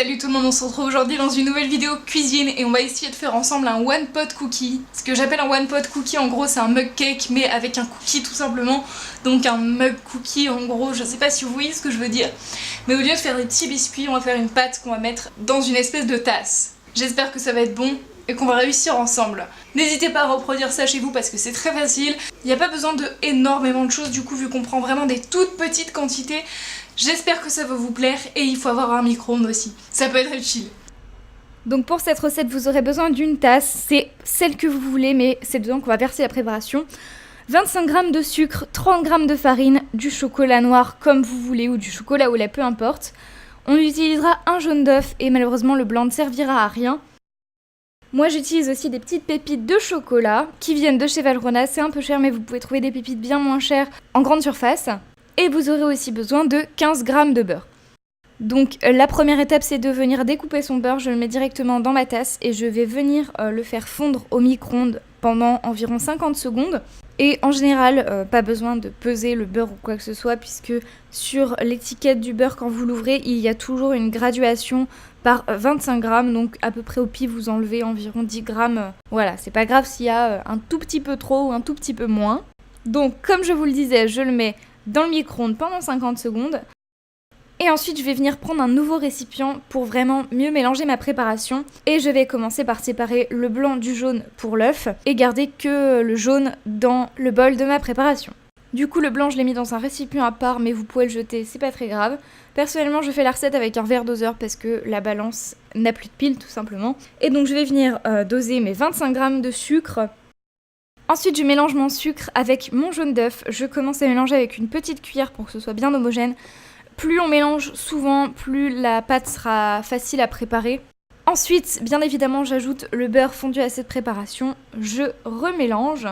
Salut tout le monde, on se retrouve aujourd'hui dans une nouvelle vidéo cuisine et on va essayer de faire ensemble un one pot cookie. Ce que j'appelle un one pot cookie, en gros c'est un mug cake mais avec un cookie tout simplement. Donc un mug cookie en gros, je sais pas si vous voyez ce que je veux dire. Mais au lieu de faire des petits biscuits, on va faire une pâte qu'on va mettre dans une espèce de tasse. J'espère que ça va être bon et qu'on va réussir ensemble. N'hésitez pas à reproduire ça chez vous parce que c'est très facile. Il n'y a pas besoin de énormément de choses du coup vu qu'on prend vraiment des toutes petites quantités. J'espère que ça va vous plaire et il faut avoir un micro-ondes aussi. Ça peut être utile. Donc pour cette recette, vous aurez besoin d'une tasse. C'est celle que vous voulez mais c'est dedans qu'on va verser la préparation. 25 g de sucre, 30 g de farine, du chocolat noir comme vous voulez ou du chocolat au lait, peu importe. On utilisera un jaune d'œuf et malheureusement le blanc ne servira à rien. Moi j'utilise aussi des petites pépites de chocolat qui viennent de chez Valrhona, c'est un peu cher mais vous pouvez trouver des pépites bien moins chères en grande surface. Et vous aurez aussi besoin de 15 g de beurre. Donc la première étape c'est de venir découper son beurre, je le mets directement dans ma tasse et je vais venir le faire fondre au micro-ondes pendant environ 50 secondes. Et en général, pas besoin de peser le beurre ou quoi que ce soit puisque sur l'étiquette du beurre quand vous l'ouvrez, il y a toujours une graduation par 25 g, donc à peu près au pif vous enlevez environ 10 g. Voilà, c'est pas grave s'il y a un tout petit peu trop ou un tout petit peu moins. Donc comme je vous le disais, je le mets dans le micro-ondes pendant 50 secondes. Et ensuite, je vais venir prendre un nouveau récipient pour vraiment mieux mélanger ma préparation. Et je vais commencer par séparer le blanc du jaune pour l'œuf et garder que le jaune dans le bol de ma préparation. Du coup, le blanc, je l'ai mis dans un récipient à part, mais vous pouvez le jeter, c'est pas très grave. Personnellement, je fais la recette avec un verre doseur parce que la balance n'a plus de pile, tout simplement. Et donc, je vais venir doser mes 25 g de sucre. Ensuite, je mélange mon sucre avec mon jaune d'œuf. Je commence à mélanger avec une petite cuillère pour que ce soit bien homogène. Plus on mélange souvent, plus la pâte sera facile à préparer. Ensuite, bien évidemment, j'ajoute le beurre fondu à cette préparation. Je remélange.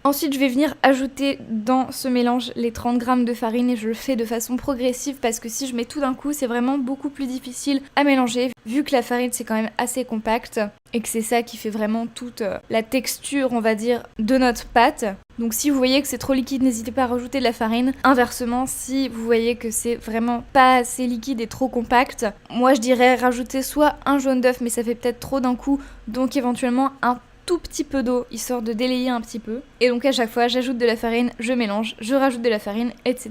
Ensuite, je vais venir ajouter dans ce mélange les 30 g de farine et je le fais de façon progressive parce que si je mets tout d'un coup, c'est vraiment beaucoup plus difficile à mélanger vu que la farine c'est quand même assez compacte et que c'est ça qui fait vraiment toute la texture, on va dire, de notre pâte. Donc si vous voyez que c'est trop liquide, n'hésitez pas à rajouter de la farine. Inversement, si vous voyez que c'est vraiment pas assez liquide et trop compact, moi je dirais rajouter soit un jaune d'œuf mais ça fait peut-être trop d'un coup, donc éventuellement un tout petit peu d'eau, histoire de délayer un petit peu. Et donc à chaque fois, j'ajoute de la farine, je mélange, je rajoute de la farine, etc.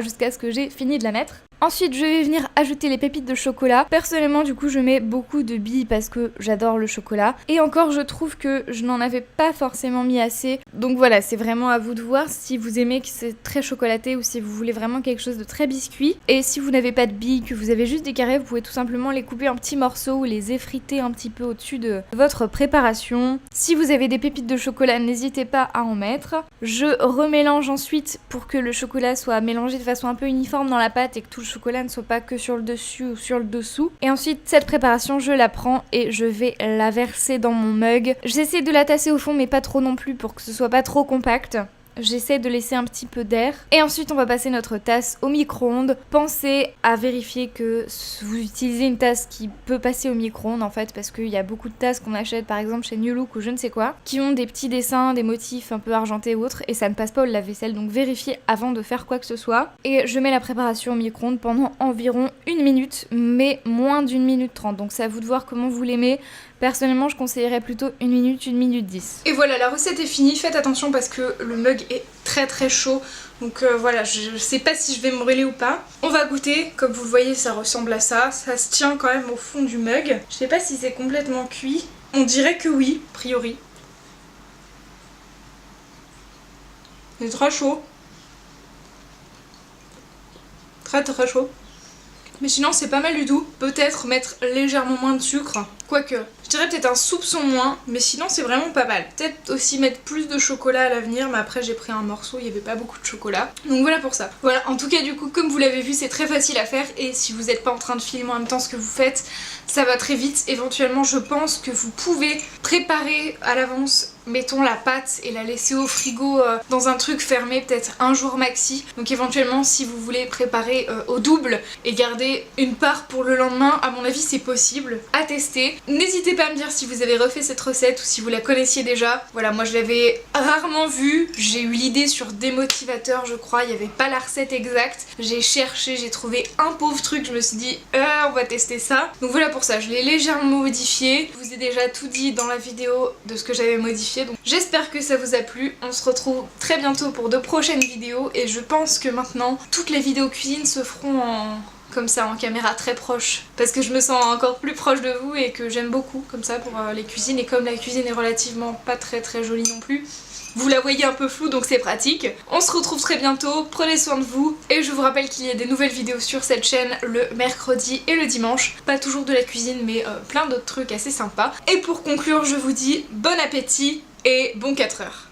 jusqu'à ce que j'ai fini de la mettre. Ensuite, je vais venir ajouter les pépites de chocolat. Personnellement, du coup, je mets beaucoup de billes parce que j'adore le chocolat. Et encore, je trouve que je n'en avais pas forcément mis assez. Donc voilà, c'est vraiment à vous de voir si vous aimez que c'est très chocolaté ou si vous voulez vraiment quelque chose de très biscuit. Et si vous n'avez pas de billes, que vous avez juste des carrés, vous pouvez tout simplement les couper en petits morceaux ou les effriter un petit peu au-dessus de votre préparation. Si vous avez des pépites de chocolat, n'hésitez pas à en mettre. Je remélange ensuite pour que le chocolat soit mélangé de façon un peu uniforme dans la pâte et que tout le chocolat ne soit pas que sur le dessus ou sur le dessous. Et ensuite, cette préparation, je la prends et je vais la verser dans mon mug. J'essaie de la tasser au fond, mais pas trop non plus pour que ce soit pas trop compact. J'essaie de laisser un petit peu d'air. Et ensuite, on va passer notre tasse au micro-ondes. Pensez à vérifier que vous utilisez une tasse qui peut passer au micro-ondes en fait, parce qu'il y a beaucoup de tasses qu'on achète par exemple chez New Look ou je ne sais quoi, qui ont des petits dessins, des motifs un peu argentés ou autres, et ça ne passe pas au lave-vaisselle, donc vérifiez avant de faire quoi que ce soit. Et je mets la préparation au micro-ondes pendant environ 1 minute, mais moins d'1 minute 30, donc c'est à vous de voir comment vous l'aimez. Personnellement, je conseillerais plutôt 1 minute, 1 minute 10. Et voilà, la recette est finie. Faites attention parce que le mug est très très chaud. Donc voilà, je sais pas si je vais me brûler ou pas. On va goûter. Comme vous le voyez, ça ressemble à ça. Ça se tient quand même au fond du mug. Je sais pas si c'est complètement cuit. On dirait que oui, a priori. C'est très chaud. Très très chaud. Mais sinon c'est pas mal du tout. Peut-être mettre légèrement moins de sucre. Quoique, je dirais peut-être un soupçon moins. Mais sinon c'est vraiment pas mal. Peut-être aussi mettre plus de chocolat à l'avenir. Mais après j'ai pris un morceau, il n'y avait pas beaucoup de chocolat. Donc voilà pour ça. Voilà, en tout cas du coup comme vous l'avez vu c'est très facile à faire. Et si vous n'êtes pas en train de filmer en même temps ce que vous faites, ça va très vite. Éventuellement je pense que vous pouvez préparer à l'avance mettons la pâte et la laisser au frigo dans un truc fermé peut-être un jour maxi. Donc éventuellement si vous voulez préparer au double et garder une part pour le lendemain, à mon avis c'est possible à tester. N'hésitez pas à me dire si vous avez refait cette recette ou si vous la connaissiez déjà. Voilà, moi je l'avais rarement vue, j'ai eu l'idée sur Démotivateur je crois, il n'y avait pas la recette exacte. J'ai cherché, j'ai trouvé un pauvre truc, je me suis dit on va tester ça. Donc voilà pour ça, je l'ai légèrement modifié. Je vous ai déjà tout dit dans la vidéo de ce que j'avais modifié. Donc j'espère que ça vous a plu. On se retrouve très bientôt pour de prochaines vidéos et je pense que maintenant toutes les vidéos cuisine se feront comme ça en caméra très proche parce que je me sens encore plus proche de vous et que j'aime beaucoup comme ça pour les cuisines, et comme la cuisine est relativement pas très jolie non plus, vous la voyez un peu floue donc c'est pratique. On se retrouve très bientôt, prenez soin de vous et je vous rappelle qu'il y a des nouvelles vidéos sur cette chaîne le mercredi et le dimanche. Pas toujours de la cuisine mais plein d'autres trucs assez sympas. Et pour conclure je vous dis bon appétit et bon 4 heures.